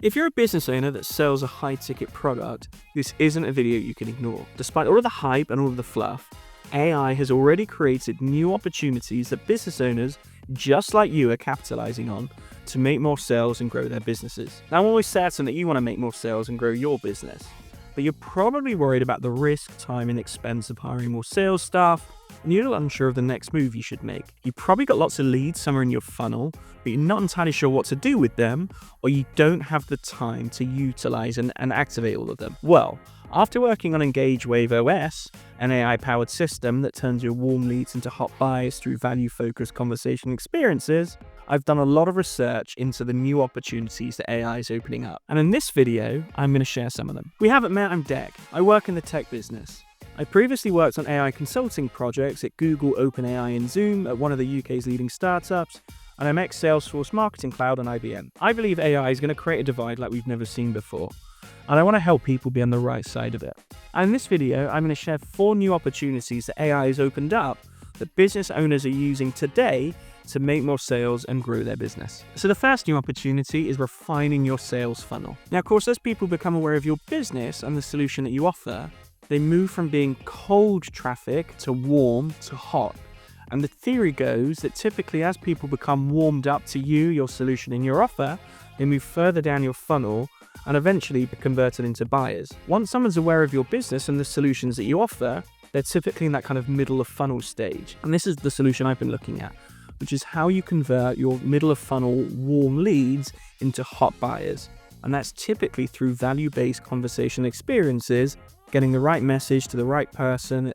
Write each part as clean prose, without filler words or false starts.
If you're a business owner that sells a high-ticket product, this isn't a video you can ignore. Despite all of the hype and all of the fluff, AI has already created new opportunities that business owners just like you are capitalizing on to make more sales and grow their businesses. Now, I'm always certain that you want to make more sales and grow your business, but you're probably worried about the risk, time, and expense of hiring more sales staff, and you're unsure of the next move you should make. You've probably got lots of leads somewhere in your funnel, but you're not entirely sure what to do with them, or you don't have the time to utilize and activate all of them. Well, after working on Engage Wave OS, an AI-powered system that turns your warm leads into hot buys through value-focused conversation experiences, I've done a lot of research into the new opportunities that AI is opening up. And in this video, I'm going to share some of them. If we haven't met, I'm Dec. I work in the tech business. I previously worked on AI consulting projects at Google, OpenAI, and Zoom at one of the UK's leading startups, and I'm ex-Salesforce Marketing Cloud and IBM. I believe AI is going to create a divide like we've never seen before, and I want to help people be on the right side of it. And in this video, I'm going to share 4 new opportunities that AI has opened up that business owners are using today to make more sales and grow their business. So the first new opportunity is refining your sales funnel. Now, of course, as people become aware of your business and the solution that you offer, they move from being cold traffic to warm to hot. And the theory goes that typically as people become warmed up to you, your solution, and your offer, they move further down your funnel and eventually be converted into buyers. Once someone's aware of your business and the solutions that you offer, they're typically in that kind of middle of funnel stage. And this is the solution I've been looking at, which is how you convert your middle of funnel warm leads into hot buyers. And that's typically through value-based conversation experiences, getting the right message to the right person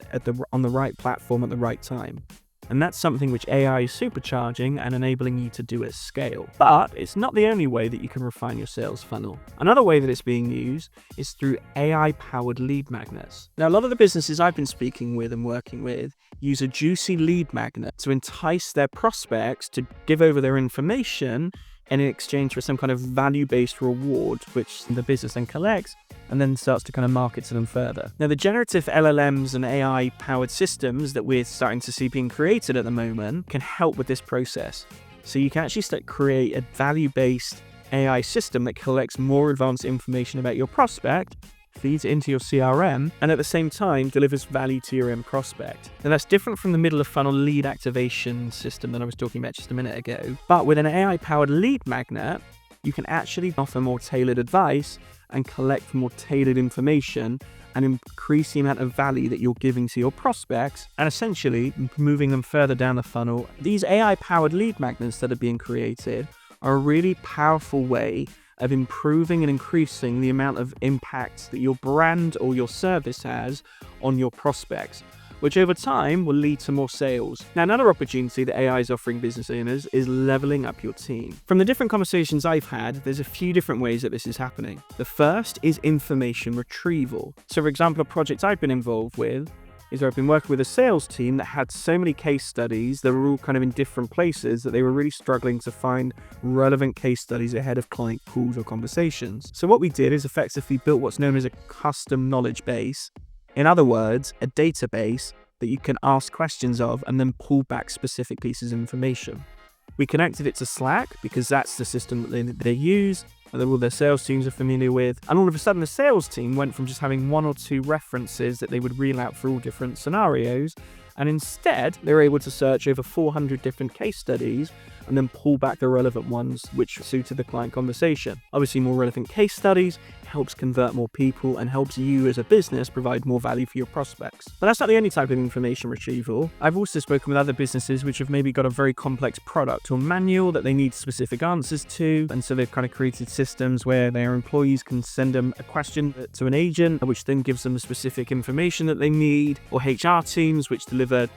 on the right platform at the right time. And that's something which AI is supercharging and enabling you to do at scale. But it's not the only way that you can refine your sales funnel. Another way that it's being used is through AI-powered lead magnets. Now, a lot of the businesses I've been speaking with and working with use a juicy lead magnet to entice their prospects to give over their information in exchange for some kind of value-based reward, which the business then collects and then starts to kind of market to them further. Now, the generative LLMs and AI-powered systems that we're starting to see being created at the moment can help with this process. So you can actually create a value-based AI system that collects more advanced information about your prospect, feeds it into your CRM, and at the same time delivers value to your end prospect. Now, that's different from the middle of funnel lead activation system that I was talking about just a minute ago. But with an AI-powered lead magnet, you can actually offer more tailored advice and collect more tailored information and increase the amount of value that you're giving to your prospects and essentially moving them further down the funnel. These AI-powered lead magnets that are being created are a really powerful way of improving and increasing the amount of impact that your brand or your service has on your prospects, which over time will lead to more sales. Now, another opportunity that AI is offering business owners is leveling up your team. From the different conversations I've had, there's a few different ways that this is happening. The first is information retrieval. So, for example, a project I've been involved with is where I've been working with a sales team that had so many case studies that were all kind of in different places that they were really struggling to find relevant case studies ahead of client calls or conversations. So what we did is effectively built what's known as a custom knowledge base. In other words, a database that you can ask questions of and then pull back specific pieces of information. We connected it to Slack because that's the system that they use, that all their sales teams are familiar with. And all of a sudden, the sales team went from just having 1 or 2 references that they would reel out for all different scenarios. And instead, they were able to search over 400 different case studies and then pull back the relevant ones which suited the client conversation. Obviously, more relevant case studies helps convert more people and helps you as a business provide more value for your prospects. But that's not the only type of information retrieval. I've also spoken with other businesses which have maybe got a very complex product or manual that they need specific answers to. And so they've kind of created systems where their employees can send them a question to an agent, which then gives them the specific information that they need, or HR teams which deliver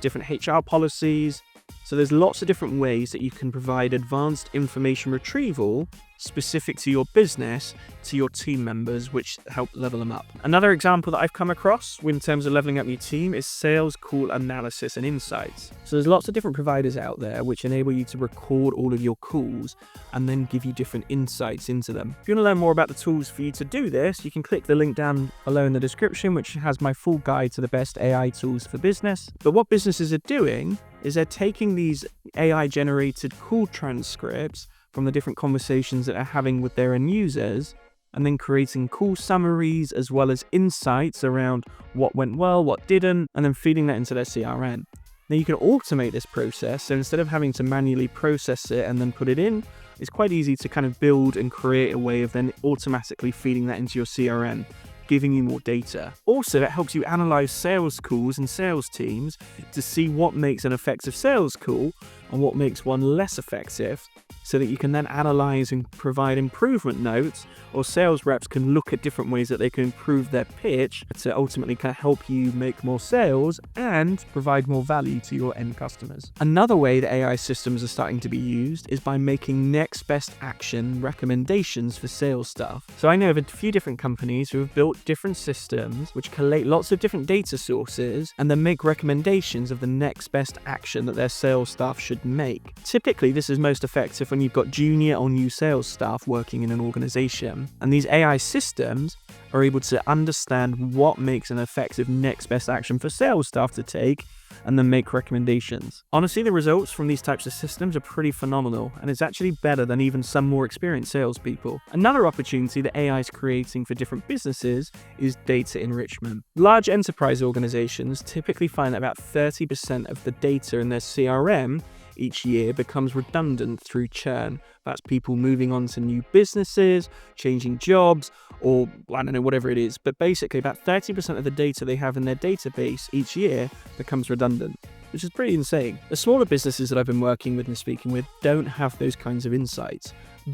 different HR policies. So there's lots of different ways that you can provide advanced information retrieval specific to your business, to your team members, which help level them up. Another example that I've come across in terms of leveling up your team is sales call analysis and insights. So there's lots of different providers out there which enable you to record all of your calls and then give you different insights into them. If you want to learn more about the tools for you to do this, you can click the link down below in the description, which has my full guide to the best AI tools for business. But what businesses are doing is they're taking these AI-generated call transcripts, from the different conversations that they're having with their end users, and then creating call summaries as well as insights around what went well, what didn't, and then feeding that into their CRM. Now you can automate this process, so instead of having to manually process it and then put it in, it's quite easy to kind of build and create a way of then automatically feeding that into your CRM, giving you more data. Also, it helps you analyze sales calls and sales teams to see what makes an effective sales call and what makes one less effective, so that you can then analyze and provide improvement notes, or sales reps can look at different ways that they can improve their pitch to ultimately kind of help you make more sales and provide more value to your end customers. Another way that AI systems are starting to be used is by making next best action recommendations for sales staff. So I know of a few different companies who have built different systems which collate lots of different data sources and then make recommendations of the next best action that their sales staff should make. Typically, this is most effective when you've got junior or new sales staff working in an organization. And these AI systems are able to understand what makes an effective next best action for sales staff to take and then make recommendations. Honestly, the results from these types of systems are pretty phenomenal, and it's actually better than even some more experienced salespeople. Another opportunity that AI is creating for different businesses is data enrichment. Large enterprise organizations typically find that about 30% of the data in their CRM each year becomes redundant through churn. That's people moving on to new businesses, changing jobs, or I don't know, whatever it is. But basically about 30% of the data they have in their database each year becomes redundant, which is pretty insane. The smaller businesses that I've been working with and speaking with don't have those kinds of insights.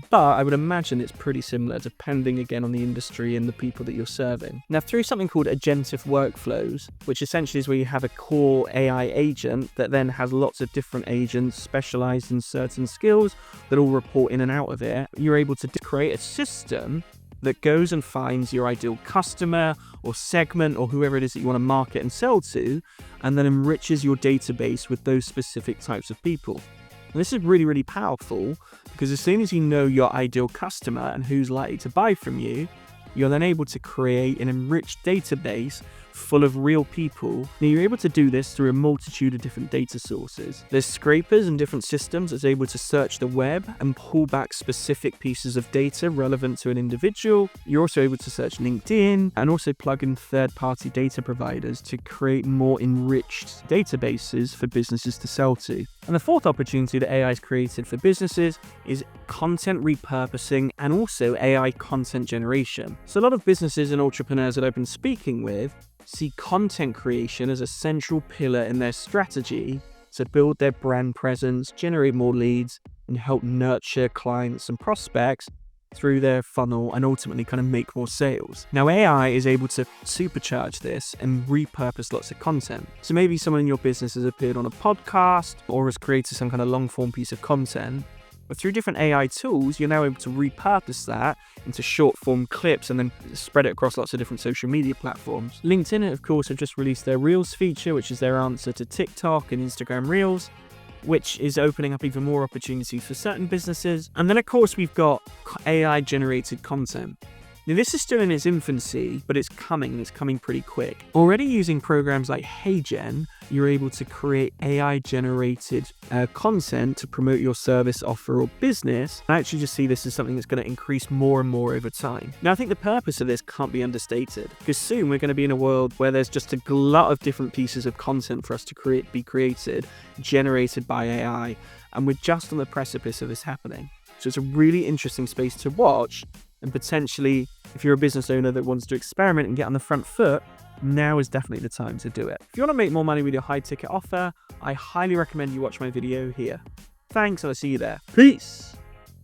But I would imagine it's pretty similar, depending again on the industry and the people that you're serving. Now, through something called agentive workflows, which essentially is where you have a core AI agent that then has lots of different agents specialized in certain skills that all report in and out of it, you're able to create a system that goes and finds your ideal customer or segment or whoever it is that you want to market and sell to, and then enriches your database with those specific types of people. And this is really, really powerful, because as soon as you know your ideal customer and who's likely to buy from you, you're then able to create an enriched database full of real people. Now, you're able to do this through a multitude of different data sources. There's scrapers and different systems that's able to search the web and pull back specific pieces of data relevant to an individual. You're also able to search LinkedIn and also plug in third-party data providers to create more enriched databases for businesses to sell to. And the fourth opportunity that AI has created for businesses is content repurposing and also AI content generation. So a lot of businesses and entrepreneurs that I've been speaking with see content creation as a central pillar in their strategy to build their brand presence, generate more leads, and help nurture clients and prospects through their funnel and ultimately kind of make more sales. Now, AI is able to supercharge this and repurpose lots of content. So maybe someone in your business has appeared on a podcast or has created some kind of long form piece of content. But through different AI tools, you're now able to repurpose that into short form clips and then spread it across lots of different social media platforms. LinkedIn, of course, have just released their Reels feature, which is their answer to TikTok and Instagram Reels, which is opening up even more opportunities for certain businesses. And then, of course, we've got AI-generated content. Now, this is still in its infancy, but it's coming pretty quick. Already using programs like HeyGen, you're able to create AI-generated content to promote your service, offer, or business. I actually just see this as something that's going to increase more and more over time. Now, I think the purpose of this can't be understated, because soon we're going to be in a world where there's just a glut of different pieces of content for us to be created, generated by AI, and we're just on the precipice of this happening. So it's a really interesting space to watch. And potentially, if you're a business owner that wants to experiment and get on the front foot, now is definitely the time to do it. If you want to make more money with your high ticket offer, I highly recommend you watch my video here. Thanks, and I'll see you there. Peace.